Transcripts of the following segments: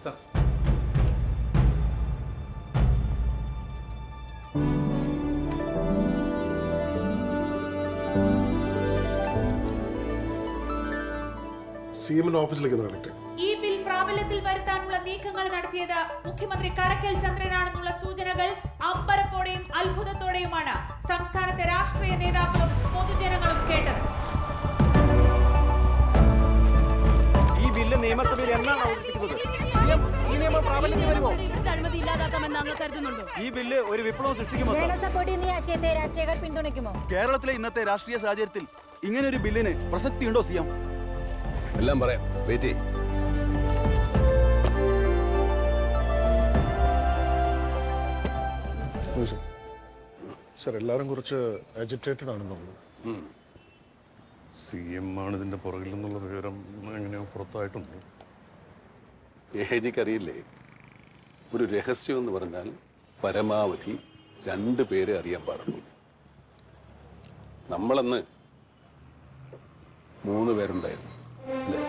Sir. സിഎമ്മിന്റെ ഓഫീസിലേക്ക് നടക്കട്ടെ. ഈ ബിൽ പ്രാബല്യത്തിൽ വരുത്താനുള്ള നീക്കങ്ങൾ നടത്തിയത് മുഖ്യമന്ത്രി കടക്കൽ ചന്ദ്രനാണെന്നുള്ള സൂചനകൾ അമ്പരപ്പോടെയും അത്ഭുതത്തോടെയുമാണ് സംസ്ഥാനത്തെ രാഷ്ട്രീയ നേതാക്കളും പൊതുജനങ്ങളും കേട്ടത്. ഈ ബില്ല് നിയമസഭയിൽ എന്നാണ് അവതരിപ്പിക്കുന്നത്? ഈ നിയമം പ്രാബല്യത്തിൽ വരുമോ? ഈ ബില്ല് ഒരു വിപ്ലവം സൃഷ്ടിക്കുമോ? കേരളത്തിലെ ഇന്നത്തെ രാഷ്ട്രീയ സാഹചര്യത്തിൽ ഇങ്ങനെ ഒരു ബില്ലിന് പ്രസക്തിയുണ്ടോ സിഎം? എല്ലാം പറയാം, വെയിറ്റ് ചെയ്യ്. സർ, എല്ലാവരും കുറച്ച് അജിറ്റേറ്റഡ് ആണെന്ന് തോന്നുന്നു. CM ആണ് ഇതിന്റെ പുറകിൽ നിന്നുള്ള വിവരം എങ്ങനെയോ പുറത്തായിട്ടുണ്ട്. എജിക്ക് അറിയില്ലേ, ഒരു രഹസ്യം എന്ന് പറഞ്ഞാൽ പരമാവധി 2 പേരെ അറിയാൻ പാടുള്ളൂ. നമ്മളന്ന് 3 പേരുണ്ടായിരുന്നു അല്ലേ?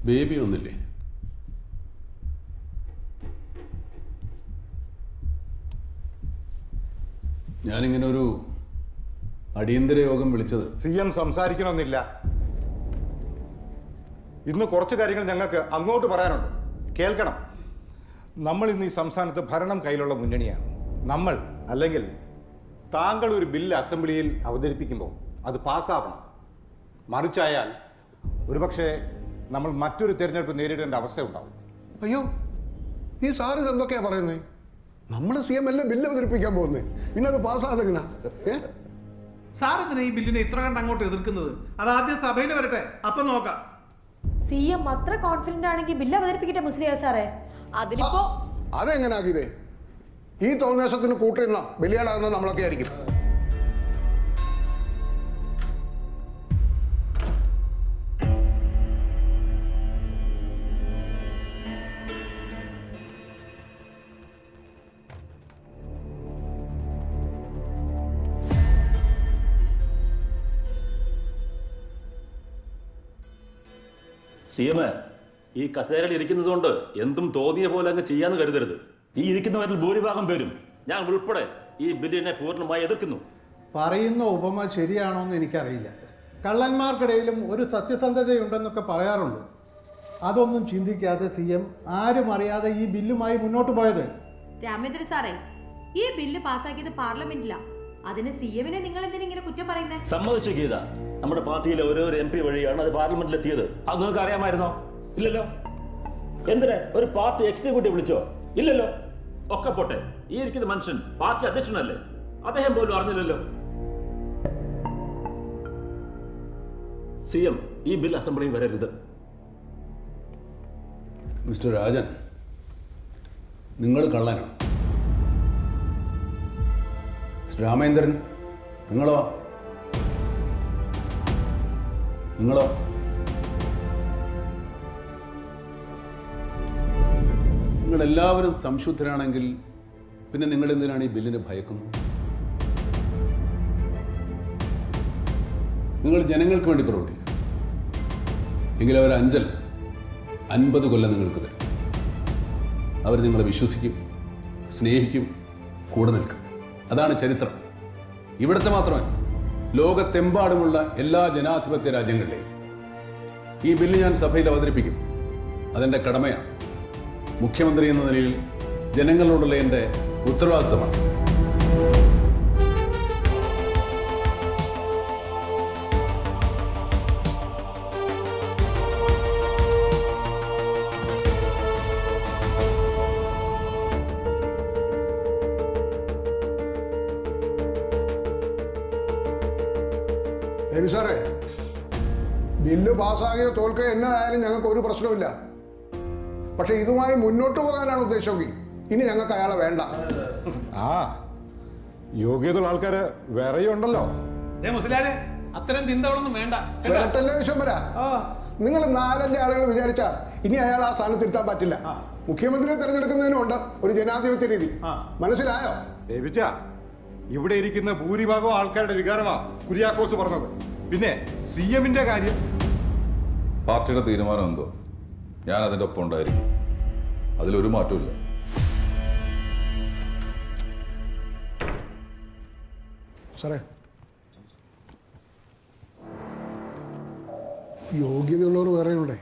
ബേബി ഒന്നില്ലേ? ഞാനിങ്ങനെ ഒരു അടിയന്തര യോഗം വിളിച്ചത് CM സംസാരിക്കണമെന്നില്ല. ഇന്ന് കുറച്ച് കാര്യങ്ങൾ ഞങ്ങൾക്ക് അങ്ങോട്ട് പറയാനുണ്ട്, കേൾക്കണം. നമ്മൾ ഇന്ന് ഈ സംസ്ഥാനത്ത് ഭരണം കയ്യിലുള്ള മുന്നണിയാണ്. നമ്മൾ അല്ലെങ്കിൽ താങ്കൾ ഒരു ബില്ല് അസംബ്ലിയിൽ അവതരിപ്പിക്കുമ്പോൾ അത് പാസ്സാവണം. മറിച്ചായാൽ ഒരുപക്ഷെ നമ്മൾ മറ്റൊരു തിരഞ്ഞെടുപ്പ് നേരിടേണ്ട അവസ്ഥ ഉണ്ടാവും. അയ്യോ, ഈ സാറ് എന്തൊക്കെയാ പറയുന്നത്? നമ്മുടെ CM അല്ലേ ബില്ല് അവതരിപ്പിക്കാൻ പോകുന്നത്, പിന്നെ അത് പാസ്സാതെങ്ങനാ? സാർ എന്തിനാ ഈ ബില്ലിനെ ഇത്ര കണ്ട് അങ്ങോട്ട് എതിർക്കുന്നത്? അത് ആദ്യം സഭയിൽ വരട്ടെ, അപ്പം നോക്കാം. CM അത്ര കോൺഫിഡന്റ് ആണെങ്കിൽ ബില്ല് അവതരിപ്പിക്കട്ടെ മുസ്ലിയാർ സാറേ. അതിലിപ്പോ അതെങ്ങനാക്കിയതേ? ഈ തോന്നേശത്തിന് കൂട്ടുന്ന ബലിയാടാകുന്നത് നമ്മളൊക്കെ ആയിരിക്കും. CM, ഈ കസേരയിൽ ഇരിക്കുന്നത് കൊണ്ട് എന്തും തോന്നിയ പോലെ അങ്ങ് ചെയ്യാന്ന് കരുതരുത്. ഈ ഇരിക്കുന്നവരിൽ ഭൂരിഭാഗം പേരും, ഞാൻ ഉൾപ്പെടെ, ഈ ബില്ലിനെ പൂർണ്ണമായി എതിർക്കുന്നു. പറയുന്ന ഉപമ ശരിയാണോ എന്ന് എനിക്കറിയില്ല. കള്ളന്മാർക്കിടയിലും ഒരു സത്യസന്ധതയുണ്ടെന്നൊക്കെ പറയാറുണ്ട്. അതൊന്നും ചിന്തിക്കാതെ CM ആരും അറിയാതെ ഈ ബില്ലുമായി മുന്നോട്ട് പോയത്. രാമേന്ദ്ര സാറേ, ഈ ബില്ല് പാസ്സാക്കിയത് പാർലമെന്റിലാ. അതിന് CM-നെ നിങ്ങൾ എന്തിനാ ഇങ്ങനെ കുറ്റം പറയുന്നത്? സമ്മതിച്ചു ഗീത, നമ്മുടെ പാർട്ടിയിലെ ഓരോ MP വഴിയാണ് അത് പാർലമെന്റിൽ എത്തിയത്. അത് നിങ്ങൾക്ക് അറിയാമായിരുന്നോ? ഇല്ലല്ലോ. എന്തിനാ ഒരു പാർട്ടി എക്സിക്യൂട്ടീവ് വിളിച്ചോ? ഇല്ലല്ലോ. ഒക്കെ പോട്ടെ, ഈ ഇരിക്കുന്ന മനുഷ്യൻ പാർട്ടി അധ്യക്ഷനല്ലേ, അദ്ദേഹം പോലും അറിഞ്ഞില്ലല്ലോ. CM, ഈ ബിൽ അസംബ്ലിയിൽ വരരുത്. മിസ്റ്റർ രാജൻ, നിങ്ങൾ കള്ളനാണ്. രാമേന്ദ്രൻ, നിങ്ങളോ? നിങ്ങളെല്ലാവരും സംശുദ്ധരാണെങ്കിൽ പിന്നെ നിങ്ങൾ എന്തിനാണ് ഈ ബില്ലിനെ ഭയക്കുന്നത്? നിങ്ങൾ ജനങ്ങൾക്ക് വേണ്ടി പ്രവർത്തിക്കും എങ്കിൽ അവർ 50 കൊല്ലം നിങ്ങൾക്ക് തരും. അവർ നിങ്ങളെ വിശ്വസിക്കും, സ്നേഹിക്കും, കൂടെ നിൽക്കും. അതാണ് ചരിത്രം. ഇവിടുത്തെ മാത്രമല്ല, ലോകത്തെമ്പാടുമുള്ള എല്ലാ ജനാധിപത്യ രാജ്യങ്ങളിലെയും ഈ ബില്ല് ഞാൻ സഭയിൽ അവതരിപ്പിക്കും. അതെൻ്റെ കടമയാണ്. മുഖ്യമന്ത്രി എന്ന നിലയിൽ ജനങ്ങളോടുള്ള എൻ്റെ ഉത്തരവാദിത്തമാണ്. സാറേ, ബില്ല് പാസ്സാകിയോ തോൽക്കുകയോ എന്നതായാലും ഞങ്ങൾക്ക് ഒരു പ്രശ്നമില്ല. പക്ഷെ ഇതുമായി മുന്നോട്ട് പോകാനാണ് ഉദ്ദേശമെങ്കിൽ ഇനി ഞങ്ങൾക്ക് അയാളെ വേണ്ട. യോഗ്യതയുള്ള ആൾക്കാർ വേറെയും ഉണ്ടല്ലോ. മുസ്ലിയാരെ അത്തരം ചിന്തകളൊന്നും വേണ്ട. വേട്ടല്ലേ വിശ്വംഭര, നിങ്ങൾ 4-5 ആളുകൾ വിചാരിച്ചാൽ ഇനി അയാൾ ആ സ്ഥാനത്തിരുത്താൻ പറ്റില്ല. മുഖ്യമന്ത്രിയെ തെരഞ്ഞെടുക്കുന്നതിനുണ്ട് ഒരു ജനാധിപത്യ രീതി. മനസ്സിലായോ? ദേവിച്ച, ഇവിടെ ഇരിക്കുന്ന ഭൂരിഭാഗം ആൾക്കാരുടെ വികാരമാ കുര്യാക്കോസ് പറഞ്ഞത്. പിന്നെ CM-ന്റെ കാര്യം, പാർട്ടിയുടെ തീരുമാനം എന്തോ ഞാൻ അതിൻ്റെ ഒപ്പം ഉണ്ടായിരിക്കും. അതിലൊരു മാറ്റമില്ല. സാറേ, യോഗ്യതയുള്ളവർ വേറെയുണ്ടേ.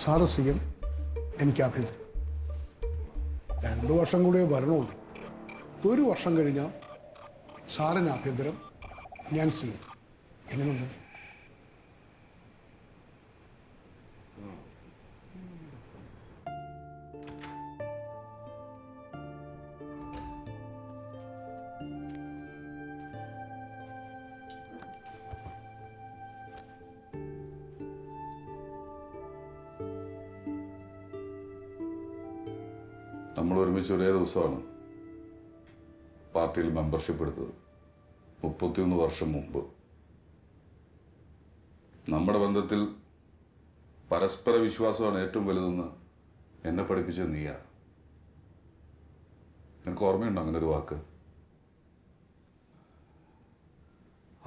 സാറ് CM, എനിക്ക് ആഭ്യന്തരം. 2 വർഷം കൂടിയേ ഭരണമുള്ളൂ. 1 വർഷം കഴിഞ്ഞാൽ സാറിന് ആഭ്യന്തരം, ഞാൻ CM. എങ്ങനെയുണ്ട്? നമ്മൾ ഒരുമിച്ച് ഒരേ ദിവസമാണ് പാർട്ടിയിൽ മെമ്പർഷിപ്പ് എടുത്തത്. 31 വർഷം മുമ്പ്. നമ്മുടെ ബന്ധത്തിൽ പരസ്പര വിശ്വാസമാണ് ഏറ്റവും വലുതെന്ന് എന്നെ പഠിപ്പിച്ചത് നീയാ. നിനക്ക് ഓർമ്മയുണ്ടോ അങ്ങനെ ഒരു വാക്ക്?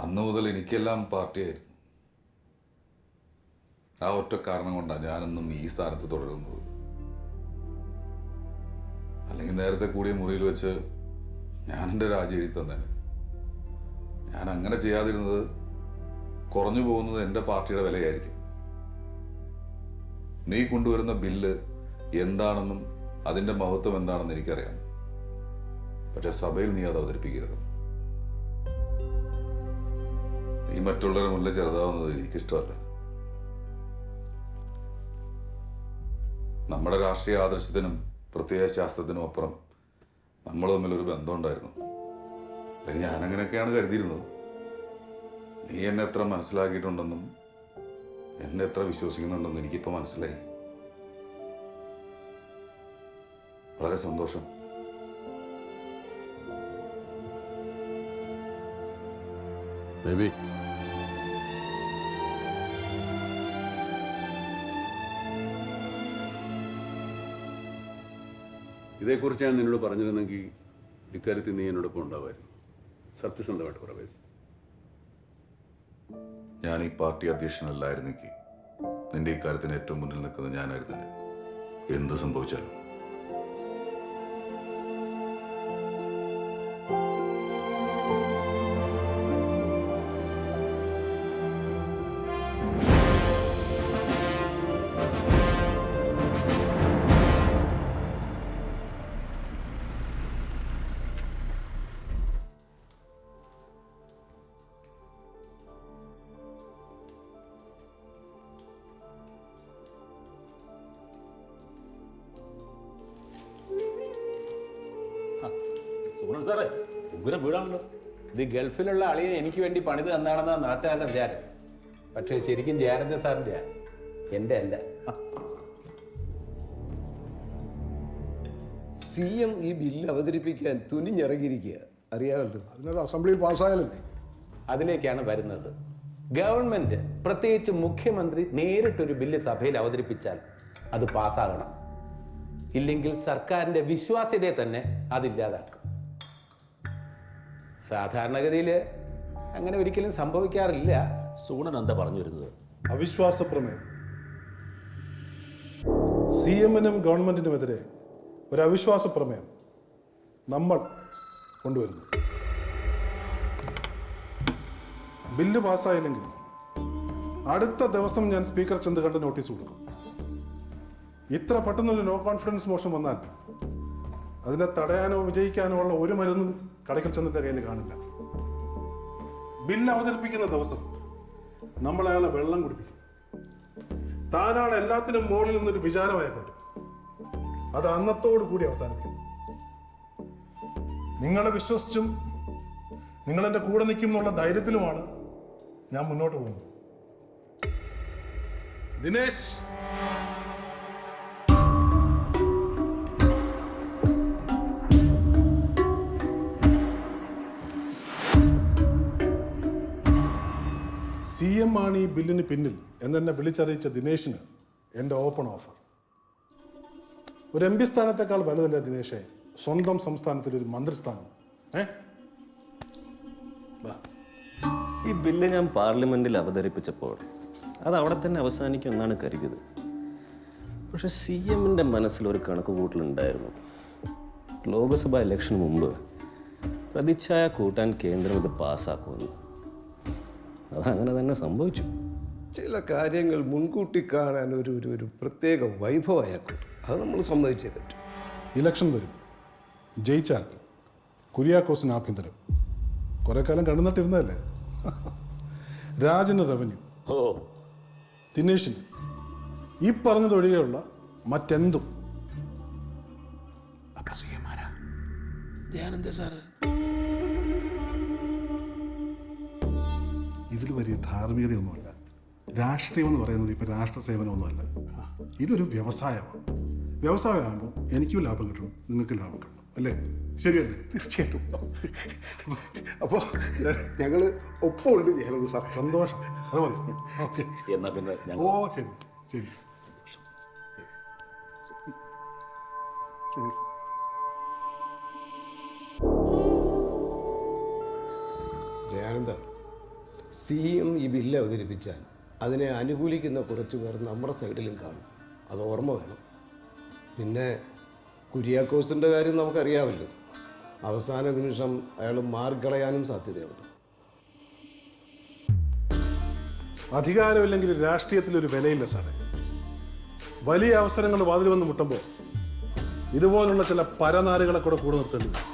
അന്ന് മുതൽ എനിക്കെല്ലാം പാർട്ടിയായിരുന്നു. ആ ഒറ്റ കാരണം കൊണ്ടാണ് ഞാനെന്നും ഈ സ്ഥാനത്ത് തുടരുന്നത്. അല്ലെങ്കിൽ നേരത്തെ കൂടിയ മുറിയിൽ വെച്ച് ഞാൻ എൻ്റെ രാജി എഴുതി തന്നേനെ. ഞാൻ അങ്ങനെ ചെയ്യാതിരുന്നത് കുറഞ്ഞു പോകുന്നത് എൻ്റെ പാർട്ടിയുടെ വിലയായിരിക്കും. നീ കൊണ്ടുവരുന്ന ബില്ല് എന്താണെന്നും അതിൻ്റെ മഹത്വം എന്താണെന്ന് എനിക്കറിയാം. പക്ഷെ സഭയിൽ നീ അത് അവതരിപ്പിക്കരുത്. നീ മറ്റുള്ളവരുടെ മുന്നിൽ ചെറുതാവുന്നത് എനിക്കിഷ്ടമല്ല. നമ്മുടെ രാഷ്ട്രീയ ആദർശത്തിനും പ്രത്യയ ശാസ്ത്രത്തിനും അപ്പുറം നമ്മൾ തമ്മിലൊരു ബന്ധമുണ്ടായിരുന്നു. അല്ലെങ്കിൽ ഞാനങ്ങനെയൊക്കെയാണ് കരുതിയിരുന്നത്. നീ എന്നെ എത്ര മനസ്സിലാക്കിയിട്ടുണ്ടെന്നും എന്നെ എത്ര വിശ്വസിക്കുന്നുണ്ടെന്നും എനിക്കിപ്പോൾ മനസ്സിലായി. വളരെ സന്തോഷം. ബേബി, ഇതേക്കുറിച്ച് ഞാൻ നിന്നോട് പറഞ്ഞിരുന്നെങ്കിൽ ഇക്കാര്യത്തിൽ നീ എന്നോടൊപ്പം ഉണ്ടാവുമായിരുന്നു. സത്യസന്ധമായിട്ട് പറയുന്നത്. ഞാൻ ഈ പാർട്ടി അധ്യക്ഷനല്ലായിരുന്നെങ്കിൽ നിന്റെ ഇക്കാര്യത്തിന് ഏറ്റവും മുന്നിൽ നിൽക്കുന്നത് ഞാനായിരുന്നില്ല. എന്ത് സംഭവിച്ചാലും. സുഗുണൻ സാറേ, ഉഗ്രം വീടാണല്ലോ. ഇത് ഗൾഫിലുള്ള അളിയെ എനിക്ക് വേണ്ടി പണിത് തന്നാണെന്നാണ് നാട്ടുകാരുടെ വിചാരം. പക്ഷേ ശരിക്കും ജയാനന്ദ സാറിൻ്റെ എൻ്റെ അല്ല. CM ഈ ബില്ല് അവതരിപ്പിക്കാൻ തുനിഞ്ഞിറങ്ങിയിരിക്കുക, അറിയാമല്ലോ. അതിനത് അസംബ്ലിയിൽ പാസ്സായാലല്ലേ? അതിലേക്കാണ് വരുന്നത്. ഗവൺമെന്റ്, പ്രത്യേകിച്ച് മുഖ്യമന്ത്രി നേരിട്ടൊരു ബില്ല് സഭയിൽ അവതരിപ്പിച്ചാൽ അത് പാസ്സാകണം. ഇല്ലെങ്കിൽ സർക്കാരിൻ്റെ വിശ്വാസ്യതയെ തന്നെ അതില്ലാതാക്കും. സാധാരണഗതിയിൽ അങ്ങനെ ഒരിക്കലും സംഭവിക്കാറില്ല. സുഗുണൻ എന്താ പറഞ്ഞു വരുന്നത്? അവിശ്വാസ പ്രമേയം. CM-നും ഗവൺമെന്റിനുമെതിരെ ഒരു അവിശ്വാസ പ്രമേയം നമ്മൾ കൊണ്ടുവരുന്നു. ബില്ല് പാസ്സായില്ലെങ്കിൽ അടുത്ത ദിവസം ഞാൻ സ്പീക്കർ ചെന്ന് കണ്ട് നോട്ടീസ് കൊടുക്കും. ഇത്ര പെട്ടെന്നൊരു നോ കോൺഫിഡൻസ് മോഷൻ വന്നാൽ അതിനെ തടയാനോ വിജയിക്കാനോ ഉള്ള ഒരു മരുന്നും കടയ്ക്കൽ ചന്ദ്രന്റെ കയ്യിൽ കാണില്ല. ബില്ല് അവതരിപ്പിക്കുന്ന ദിവസം നമ്മൾ അയാളെ വെള്ളം കുടിപ്പിക്കും. താനാണ് എല്ലാത്തിനും മുകളിൽ നിന്നൊരു വിചാരമായിക്കൊണ്ട് അത് അന്നത്തോടു കൂടി അവസാനിക്കും. നിങ്ങളെ വിശ്വസിച്ചും നിങ്ങൾ എൻ്റെ കൂടെ നിൽക്കും എന്നുള്ള ധൈര്യത്തിലുമാണ് ഞാൻ മുന്നോട്ട് പോകുന്നത്. ദിനേശ്, CM ആണ് ഈ ബില്ലിന് പിന്നിൽ എന്നെ വിളിച്ചറിയിച്ച ദിനേശിന് എൻ്റെ ഓപ്പൺ ഓഫർ. ഒരു MP സ്ഥാനത്തേക്കാൾ വലുതല്ല ദിനേശെ സ്വന്തം സംസ്ഥാനത്തിൽ ഒരു മന്ത്രിസ്ഥാനം. ഈ ബില്ല് ഞാൻ പാർലമെന്റിൽ അവതരിപ്പിച്ചപ്പോൾ അത് അവിടെ തന്നെ അവസാനിക്കുമെന്നാണ് കരുതിയത്. പക്ഷെ CMന്റെ മനസ്സിലൊരു കണക്കുകൂട്ടലുണ്ടായിരുന്നു. ലോക്സഭാ ഇലക്ഷന് മുമ്പ് പ്രതിച്ഛായ കൂട്ടാൻ കേന്ദ്രം ഇത് പാസ്സാക്കുമെന്ന്. അതങ്ങനെ തന്നെ സംഭവിച്ചു. ചില കാര്യങ്ങൾ മുൻകൂട്ടി കാണാൻ ഒരു പ്രത്യേക വൈഭവം അയാൾക്കുണ്ട്. അത് നമ്മൾ സമ്മതിച്ചേ പറ്റും. ഇലക്ഷൻ വരും, ജയിച്ചാൽ കുര്യാക്കോസിന് ആഭ്യന്തരം. കുറെ കാലം കണ്ണുനട്ടിരുന്നതല്ലേ. രാജന് റവന്യൂ, ദിനേശിന് ഈ പറഞ്ഞതൊഴികെയുള്ള മറ്റെന്തും. ഇതിൽ വലിയ ധാർമ്മികതയൊന്നുമല്ല. രാഷ്ട്രീയം എന്ന് പറയുന്നത് ഇപ്പം രാഷ്ട്ര സേവനമൊന്നുമല്ല. ഇതൊരു വ്യവസായമാണ്. വ്യവസായമാകുമ്പോൾ എനിക്കും ലാഭം കിട്ടും, നിങ്ങൾക്ക് ലാഭം കിട്ടും, അല്ലേ? ശരിയല്ലേ? തീർച്ചയായിട്ടും. അപ്പോൾ ഞങ്ങൾ ഒപ്പമുണ്ട് ഞാനത് സാർ. സന്തോഷം. അത് മതി. ഓക്കെ, എന്നാ പിന്നെ ഓ ശരി ശരി. ജയാനന്ദ, CM ഈ ബില്ല് അവതരിപ്പിച്ചാൽ അതിനെ അനുകൂലിക്കുന്ന കുറച്ച് പേർ നമ്മുടെ സൈഡിലും കാണും. അത് ഓർമ്മ വേണം. പിന്നെ കുര്യാക്കോസിൻ്റെ കാര്യം നമുക്കറിയാമല്ലോ. അവസാന നിമിഷം അയാൾ മാറിക്കളയാനും സാധ്യതയുണ്ട്. അധികാരമില്ലെങ്കിൽ രാഷ്ട്രീയത്തിലൊരു വിലയില്ല സാറേ. വലിയ അവസരങ്ങൾ വാതിൽ വന്ന് മുട്ടുമ്പോൾ ഇതുപോലുള്ള ചില പരനാരുകളെ കൂടെ നിർത്തേണ്ടി വരും.